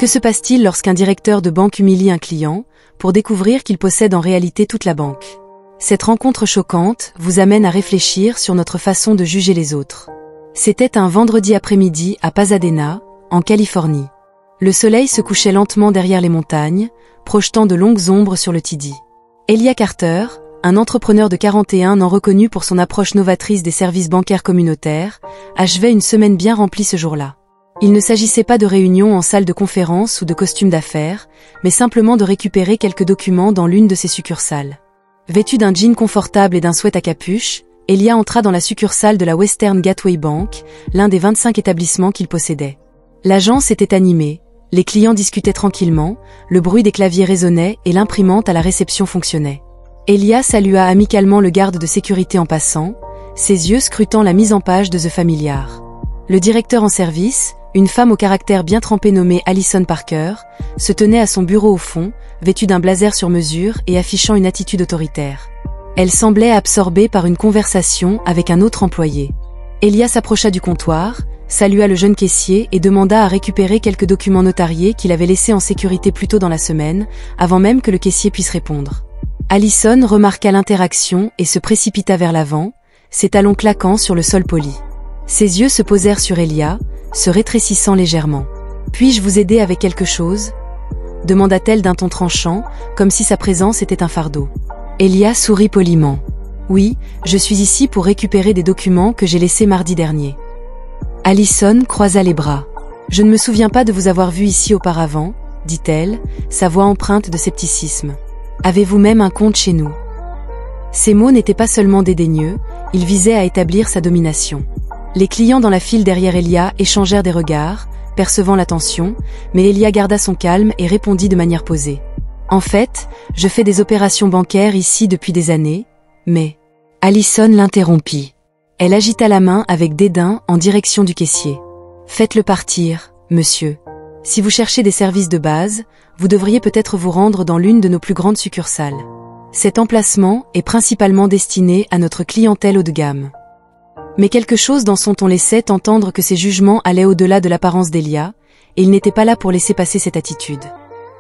Que se passe-t-il lorsqu'un directeur de banque humilie un client, pour découvrir qu'il possède en réalité toute la banque? Cette rencontre choquante vous amène à réfléchir sur notre façon de juger les autres. C'était un vendredi après-midi à Pasadena, en Californie. Le soleil se couchait lentement derrière les montagnes, projetant de longues ombres sur le TD. Elia Carter, un entrepreneur de 41 ans reconnu pour son approche novatrice des services bancaires communautaires, achevait une semaine bien remplie ce jour-là. Il ne s'agissait pas de réunions en salle de conférence ou de costumes d'affaires, mais simplement de récupérer quelques documents dans l'une de ses succursales. Vêtu d'un jean confortable et d'un sweat à capuche, Elia entra dans la succursale de la Western Gateway Bank, l'un des 25 établissements qu'il possédait. L'agence était animée, les clients discutaient tranquillement, le bruit des claviers résonnait et l'imprimante à la réception fonctionnait. Elia salua amicalement le garde de sécurité en passant, ses yeux scrutant la mise en page de The Familiar. Le directeur en service, une femme au caractère bien trempé nommée Allison Parker, se tenait à son bureau au fond, vêtue d'un blazer sur mesure et affichant une attitude autoritaire. Elle semblait absorbée par une conversation avec un autre employé. Elia s'approcha du comptoir, salua le jeune caissier et demanda à récupérer quelques documents notariés qu'il avait laissés en sécurité plus tôt dans la semaine, avant même que le caissier puisse répondre. Allison remarqua l'interaction et se précipita vers l'avant, ses talons claquant sur le sol poli. Ses yeux se posèrent sur Elia, se rétrécissant légèrement. « Puis-je vous aider avec quelque chose ?» demanda-t-elle d'un ton tranchant, comme si sa présence était un fardeau. Elia sourit poliment. « Oui, je suis ici pour récupérer des documents que j'ai laissés mardi dernier. » Allison croisa les bras. « Je ne me souviens pas de vous avoir vu ici auparavant, » dit-elle, sa voix empreinte de scepticisme. « Avez-vous même un compte chez nous ?» Ces mots n'étaient pas seulement dédaigneux, ils visaient à établir sa domination. Les clients dans la file derrière Elia échangèrent des regards, percevant la tension, mais Elia garda son calme et répondit de manière posée. « En fait, je fais des opérations bancaires ici depuis des années, mais... » Allison l'interrompit. Elle agita la main avec dédain en direction du caissier. « Faites-le partir, monsieur. Si vous cherchez des services de base, vous devriez peut-être vous rendre dans l'une de nos plus grandes succursales. Cet emplacement est principalement destiné à notre clientèle haut de gamme. » Mais quelque chose dans son ton laissait entendre que ses jugements allaient au-delà de l'apparence d'Elia, et il n'était pas là pour laisser passer cette attitude.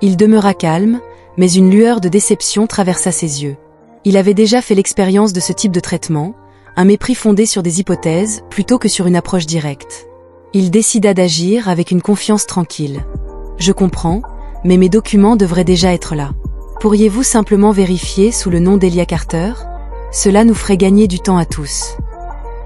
Il demeura calme, mais une lueur de déception traversa ses yeux. Il avait déjà fait l'expérience de ce type de traitement, un mépris fondé sur des hypothèses plutôt que sur une approche directe. Il décida d'agir avec une confiance tranquille. « Je comprends, mais mes documents devraient déjà être là. Pourriez-vous simplement vérifier sous le nom d'Elia Carter? Cela nous ferait gagner du temps à tous. »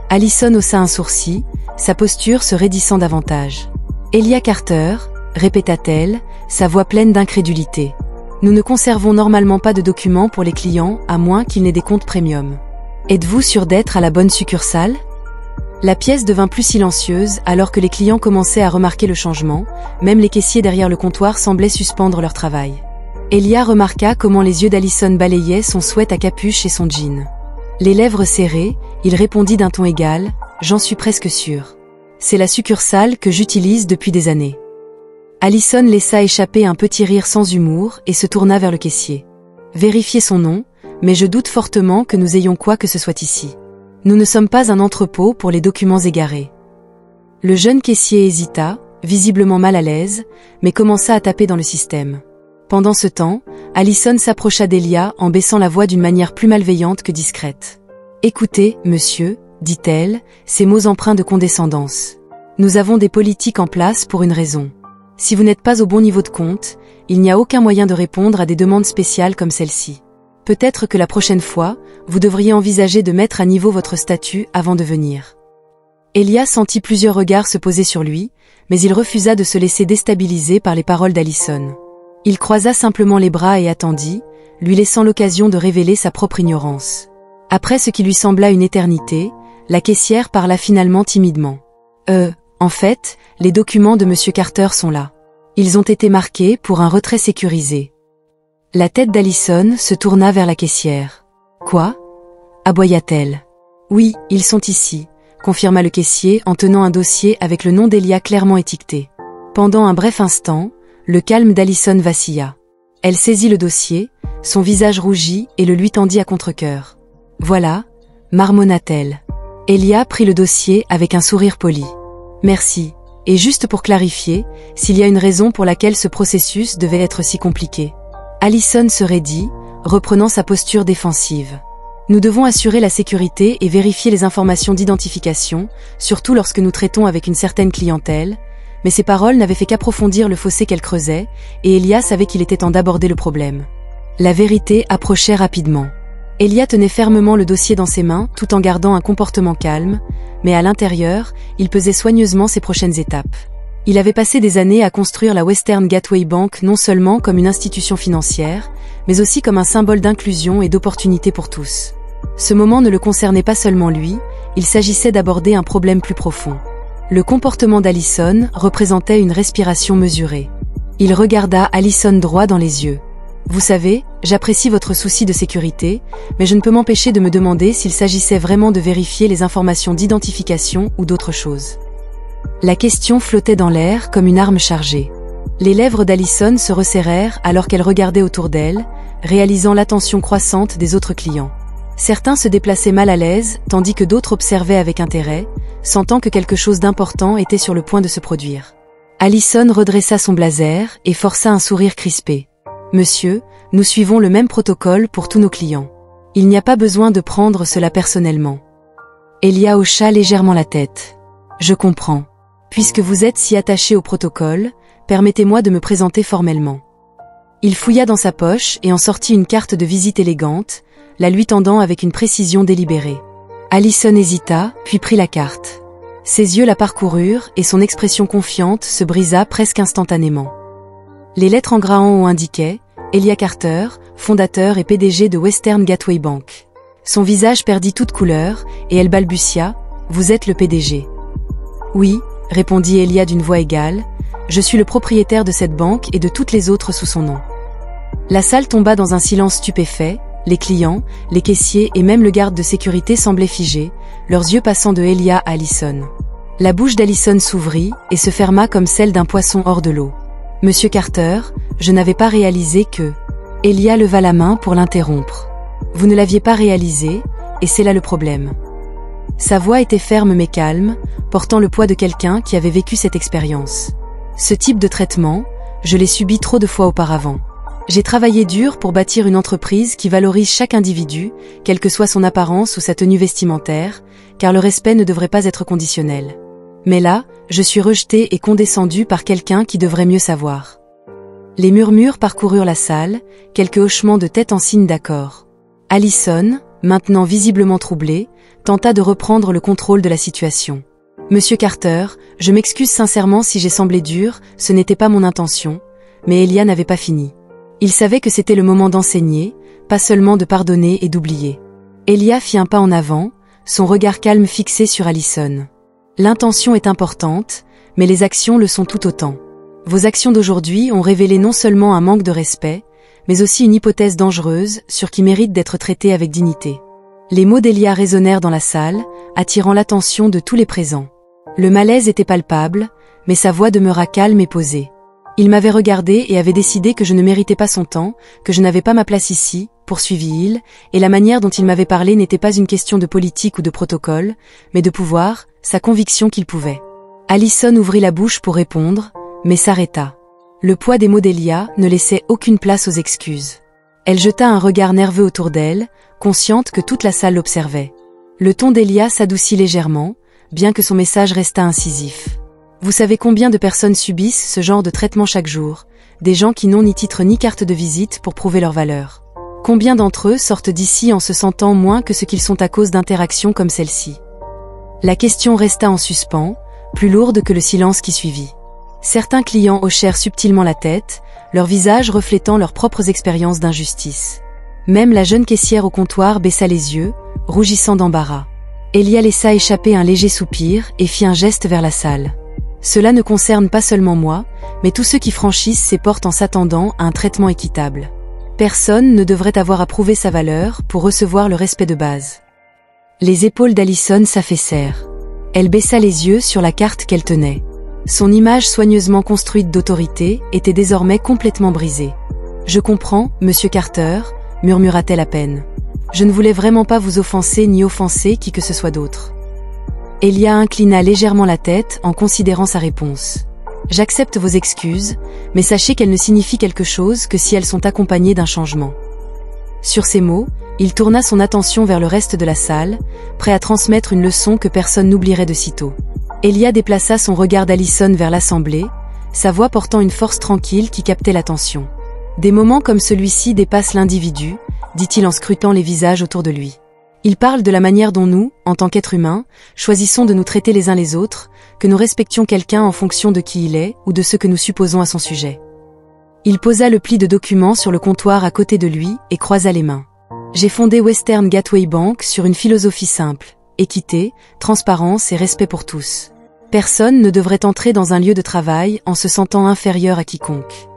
Allison haussa un sourcil, sa posture se raidissant davantage. « Elia Carter » répéta-t-elle, sa voix pleine d'incrédulité. « Nous ne conservons normalement pas de documents pour les clients à moins qu'ils n'aient des comptes premium. Êtes-vous sûr d'être à la bonne succursale ?» La pièce devint plus silencieuse alors que les clients commençaient à remarquer le changement, même les caissiers derrière le comptoir semblaient suspendre leur travail. Elia remarqua comment les yeux d'Allison balayaient son sweat à capuche et son jean. Les lèvres serrées, il répondit d'un ton égal, « J'en suis presque sûr. C'est la succursale que j'utilise depuis des années. » Allison laissa échapper un petit rire sans humour et se tourna vers le caissier. « Vérifiez son nom, mais je doute fortement que nous ayons quoi que ce soit ici. Nous ne sommes pas un entrepôt pour les documents égarés. » Le jeune caissier hésita, visiblement mal à l'aise, mais commença à taper dans le système. Pendant ce temps, Allison s'approcha d'Elia en baissant la voix d'une manière plus malveillante que discrète. « Écoutez, monsieur, » dit-elle, ses mots empreints de condescendance. « Nous avons des politiques en place pour une raison. Si vous n'êtes pas au bon niveau de compte, il n'y a aucun moyen de répondre à des demandes spéciales comme celle-ci. Peut-être que la prochaine fois, vous devriez envisager de mettre à niveau votre statut avant de venir. » Elia sentit plusieurs regards se poser sur lui, mais il refusa de se laisser déstabiliser par les paroles d'Allison. Il croisa simplement les bras et attendit, lui laissant l'occasion de révéler sa propre ignorance. Après ce qui lui sembla une éternité, la caissière parla finalement timidement. « En fait, les documents de Monsieur Carter sont là. Ils ont été marqués pour un retrait sécurisé. » La tête d'Allison se tourna vers la caissière. « Quoi ?» aboya-t-elle. « Oui, ils sont ici », confirma le caissier en tenant un dossier avec le nom d'Elia clairement étiqueté. Pendant un bref instant, le calme d'Allison vacilla. Elle saisit le dossier, son visage rougit et le lui tendit à contre-cœur. « Voilà », marmonna-t-elle. Elia prit le dossier avec un sourire poli. « Merci, Et juste pour clarifier, s'il y a une raison pour laquelle ce processus devait être si compliqué. Allison se raidit, reprenant sa posture défensive. Nous devons assurer la sécurité et vérifier les informations d'identification, surtout lorsque nous traitons avec une certaine clientèle, mais ces paroles n'avaient fait qu'approfondir le fossé qu'elle creusait, et Elia savait qu'il était temps d'aborder le problème. La vérité approchait rapidement. Elia tenait fermement le dossier dans ses mains, tout en gardant un comportement calme, mais à l'intérieur, il pesait soigneusement ses prochaines étapes. Il avait passé des années à construire la Western Gateway Bank non seulement comme une institution financière, mais aussi comme un symbole d'inclusion et d'opportunité pour tous. Ce moment ne le concernait pas seulement lui, il s'agissait d'aborder un problème plus profond. Le comportement d'Allison représentait une respiration mesurée. Il regarda Allison droit dans les yeux. « Vous savez, j'apprécie votre souci de sécurité, mais je ne peux m'empêcher de me demander s'il s'agissait vraiment de vérifier les informations d'identification ou d'autre chose. » La question flottait dans l'air comme une arme chargée. Les lèvres d'Allison se resserrèrent alors qu'elle regardait autour d'elle, réalisant l'attention croissante des autres clients. Certains se déplaçaient mal à l'aise, tandis que d'autres observaient avec intérêt, sentant que quelque chose d'important était sur le point de se produire. Allison redressa son blazer et força un sourire crispé. « Monsieur, nous suivons le même protocole pour tous nos clients. Il n'y a pas besoin de prendre cela personnellement. » Elia hocha légèrement la tête. « Je comprends. Puisque vous êtes si attaché au protocole, permettez-moi de me présenter formellement. » Il fouilla dans sa poche et en sortit une carte de visite élégante, la lui tendant avec une précision délibérée. Allison hésita, puis prit la carte. Ses yeux la parcoururent et son expression confiante se brisa presque instantanément. Les lettres en gras en haut indiquaient « Elia Carter, fondateur et PDG de Western Gateway Bank ». Son visage perdit toute couleur, et elle balbutia « Vous êtes le PDG ». « Oui », répondit Elia d'une voix égale, « Je suis le propriétaire de cette banque et de toutes les autres sous son nom. » La salle tomba dans un silence stupéfait, les clients, les caissiers et même le garde de sécurité semblaient figés, leurs yeux passant de Elia à Allison. La bouche d'Allison s'ouvrit et se ferma comme celle d'un poisson hors de l'eau. « Monsieur Carter, je n'avais pas réalisé que... » Elia leva la main pour l'interrompre. « Vous ne l'aviez pas réalisé, et c'est là le problème. » Sa voix était ferme mais calme, portant le poids de quelqu'un qui avait vécu cette expérience. « Ce type de traitement, je l'ai subi trop de fois auparavant. J'ai travaillé dur pour bâtir une entreprise qui valorise chaque individu, quelle que soit son apparence ou sa tenue vestimentaire, car le respect ne devrait pas être conditionnel. Mais là, je suis rejeté et condescendu par quelqu'un qui devrait mieux savoir. » Les murmures parcoururent la salle, quelques hochements de tête en signe d'accord. Allison, maintenant visiblement troublée, tenta de reprendre le contrôle de la situation. « Monsieur Carter, je m'excuse sincèrement si j'ai semblé dur, ce n'était pas mon intention. » Mais Elia n'avait pas fini. Il savait que c'était le moment d'enseigner, pas seulement de pardonner et d'oublier. Elia fit un pas en avant, son regard calme fixé sur Allison. « L'intention est importante, mais les actions le sont tout autant. Vos actions d'aujourd'hui ont révélé non seulement un manque de respect, mais aussi une hypothèse dangereuse sur qui mérite d'être traitée avec dignité. » Les mots d'Elia résonnèrent dans la salle, attirant l'attention de tous les présents. Le malaise était palpable, mais sa voix demeura calme et posée. Il m'avait regardé et avait décidé que je ne méritais pas son temps, que je n'avais pas ma place ici, poursuivit-il, et la manière dont il m'avait parlé n'était pas une question de politique ou de protocole, mais de pouvoir, sa conviction qu'il pouvait. Allison ouvrit la bouche pour répondre, mais s'arrêta. Le poids des mots d'Elia ne laissait aucune place aux excuses. Elle jeta un regard nerveux autour d'elle, consciente que toute la salle l'observait. Le ton d'Elia s'adoucit légèrement, bien que son message restât incisif. Vous savez combien de personnes subissent ce genre de traitement chaque jour, des gens qui n'ont ni titre ni carte de visite pour prouver leur valeur. Combien d'entre eux sortent d'ici en se sentant moins que ce qu'ils sont à cause d'interactions comme celle-ci? La question resta en suspens, plus lourde que le silence qui suivit. Certains clients hochèrent subtilement la tête, leur visage reflétant leurs propres expériences d'injustice. Même la jeune caissière au comptoir baissa les yeux, rougissant d'embarras. Elia laissa échapper un léger soupir et fit un geste vers la salle. Cela ne concerne pas seulement moi, mais tous ceux qui franchissent ces portes en s'attendant à un traitement équitable. Personne ne devrait avoir à prouver sa valeur pour recevoir le respect de base. Les épaules d'Allison s'affaissèrent. Elle baissa les yeux sur la carte qu'elle tenait. Son image soigneusement construite d'autorité était désormais complètement brisée. « Je comprends, Monsieur Carter », murmura-t-elle à peine. « Je ne voulais vraiment pas vous offenser ni offenser qui que ce soit d'autre. » Elia inclina légèrement la tête en considérant sa réponse. J'accepte vos excuses, mais sachez qu'elles ne signifient quelque chose que si elles sont accompagnées d'un changement. Sur ces mots, il tourna son attention vers le reste de la salle, prêt à transmettre une leçon que personne n'oublierait de sitôt. Elia déplaça son regard d'Allison vers l'assemblée, sa voix portant une force tranquille qui captait l'attention. Des moments comme celui-ci dépassent l'individu, dit-il en scrutant les visages autour de lui. Il parle de la manière dont nous, en tant qu'êtres humains, choisissons de nous traiter les uns les autres, que nous respections quelqu'un en fonction de qui il est ou de ce que nous supposons à son sujet. Il posa le pli de documents sur le comptoir à côté de lui et croisa les mains. J'ai fondé Western Gateway Bank sur une philosophie simple, équité, transparence et respect pour tous. Personne ne devrait entrer dans un lieu de travail en se sentant inférieur à quiconque.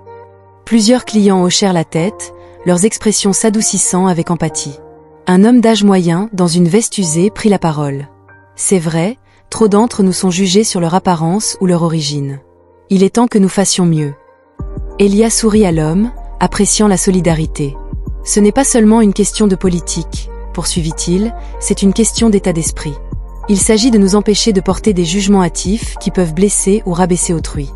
Plusieurs clients hochèrent la tête, leurs expressions s'adoucissant avec empathie. Un homme d'âge moyen, dans une veste usée, prit la parole. C'est vrai, trop d'entre nous sont jugés sur leur apparence ou leur origine. Il est temps que nous fassions mieux. Elia sourit à l'homme, appréciant la solidarité. Ce n'est pas seulement une question de politique, poursuivit-il, c'est une question d'état d'esprit. Il s'agit de nous empêcher de porter des jugements hâtifs qui peuvent blesser ou rabaisser autrui.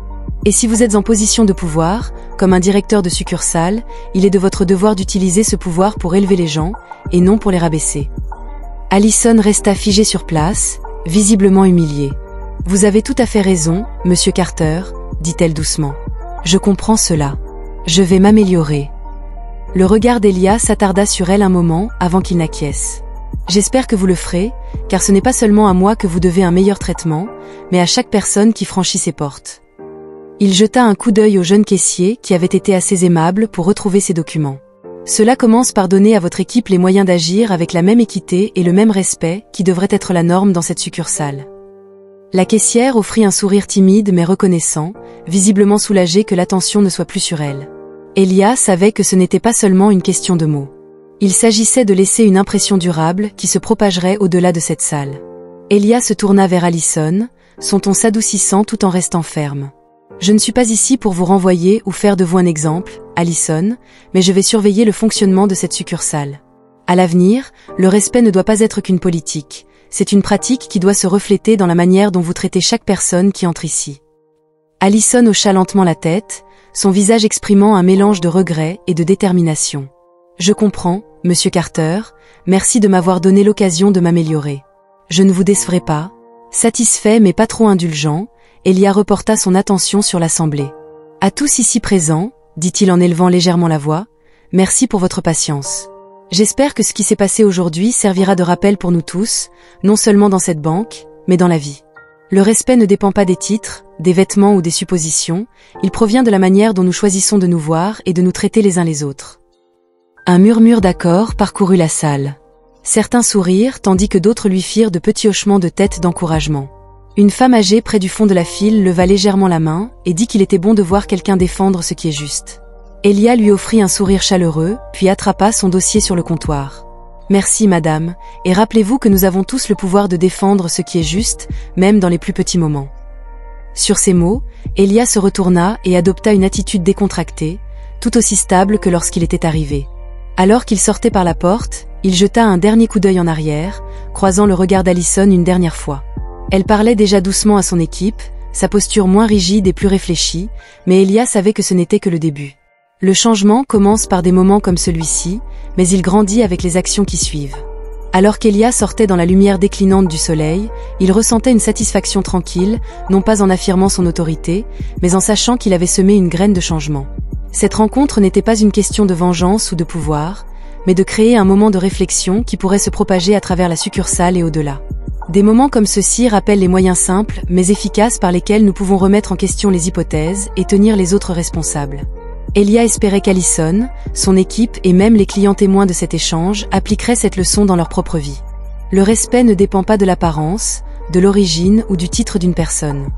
Et si vous êtes en position de pouvoir, comme un directeur de succursale, il est de votre devoir d'utiliser ce pouvoir pour élever les gens, et non pour les rabaisser. Allison resta figée sur place, visiblement humiliée. Vous avez tout à fait raison, monsieur Carter, dit-elle doucement. Je comprends cela. Je vais m'améliorer. Le regard d'Elia s'attarda sur elle un moment avant qu'il n'acquiesce. J'espère que vous le ferez, car ce n'est pas seulement à moi que vous devez un meilleur traitement, mais à chaque personne qui franchit ces portes. Il jeta un coup d'œil au jeune caissier qui avait été assez aimable pour retrouver ses documents. Cela commence par donner à votre équipe les moyens d'agir avec la même équité et le même respect qui devrait être la norme dans cette succursale. La caissière offrit un sourire timide mais reconnaissant, visiblement soulagée que l'attention ne soit plus sur elle. Elia savait que ce n'était pas seulement une question de mots. Il s'agissait de laisser une impression durable qui se propagerait au-delà de cette salle. Elia se tourna vers Allison, son ton s'adoucissant tout en restant ferme. Je ne suis pas ici pour vous renvoyer ou faire de vous un exemple, Allison, mais je vais surveiller le fonctionnement de cette succursale. À l'avenir, le respect ne doit pas être qu'une politique, c'est une pratique qui doit se refléter dans la manière dont vous traitez chaque personne qui entre ici. Allison hocha lentement la tête, son visage exprimant un mélange de regret et de détermination. Je comprends, monsieur Carter, merci de m'avoir donné l'occasion de m'améliorer. Je ne vous décevrai pas. Satisfait mais pas trop indulgent, Elia reporta son attention sur l'assemblée. À tous ici présents, dit-il en élevant légèrement la voix, merci pour votre patience. J'espère que ce qui s'est passé aujourd'hui servira de rappel pour nous tous, non seulement dans cette banque, mais dans la vie. Le respect ne dépend pas des titres, des vêtements ou des suppositions, il provient de la manière dont nous choisissons de nous voir et de nous traiter les uns les autres. Un murmure d'accord parcourut la salle. Certains sourirent tandis que d'autres lui firent de petits hochements de tête d'encouragement. Une femme âgée près du fond de la file leva légèrement la main et dit qu'il était bon de voir quelqu'un défendre ce qui est juste. Elia lui offrit un sourire chaleureux, puis attrapa son dossier sur le comptoir. « Merci madame, et rappelez-vous que nous avons tous le pouvoir de défendre ce qui est juste, même dans les plus petits moments. » Sur ces mots, Elia se retourna et adopta une attitude décontractée, tout aussi stable que lorsqu'il était arrivé. Alors qu'il sortait par la porte, il jeta un dernier coup d'œil en arrière, croisant le regard d'Allison une dernière fois. Elle parlait déjà doucement à son équipe, sa posture moins rigide et plus réfléchie, mais Elia savait que ce n'était que le début. Le changement commence par des moments comme celui-ci, mais il grandit avec les actions qui suivent. Alors qu'Elia sortait dans la lumière déclinante du soleil, il ressentait une satisfaction tranquille, non pas en affirmant son autorité, mais en sachant qu'il avait semé une graine de changement. Cette rencontre n'était pas une question de vengeance ou de pouvoir, mais de créer un moment de réflexion qui pourrait se propager à travers la succursale et au-delà. Des moments comme ceux-ci rappellent les moyens simples, mais efficaces par lesquels nous pouvons remettre en question les hypothèses et tenir les autres responsables. Elia espérait qu'Allison, son équipe et même les clients témoins de cet échange appliqueraient cette leçon dans leur propre vie. Le respect ne dépend pas de l'apparence, de l'origine ou du titre d'une personne.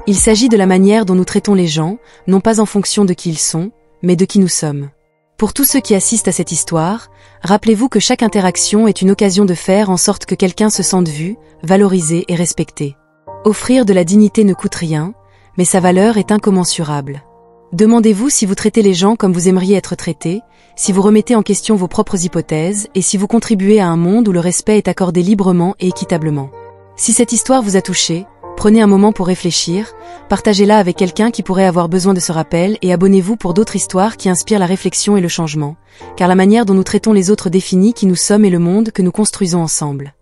Il s'agit de la manière dont nous traitons les gens, non pas en fonction de qui ils sont, mais de qui nous sommes. Pour tous ceux qui assistent à cette histoire, rappelez-vous que chaque interaction est une occasion de faire en sorte que quelqu'un se sente vu, valorisé et respecté. Offrir de la dignité ne coûte rien, mais sa valeur est incommensurable. Demandez-vous si vous traitez les gens comme vous aimeriez être traités, si vous remettez en question vos propres hypothèses et si vous contribuez à un monde où le respect est accordé librement et équitablement. Si cette histoire vous a touché, prenez un moment pour réfléchir, partagez-la avec quelqu'un qui pourrait avoir besoin de ce rappel et abonnez-vous pour d'autres histoires qui inspirent la réflexion et le changement, car la manière dont nous traitons les autres définit qui nous sommes et le monde que nous construisons ensemble.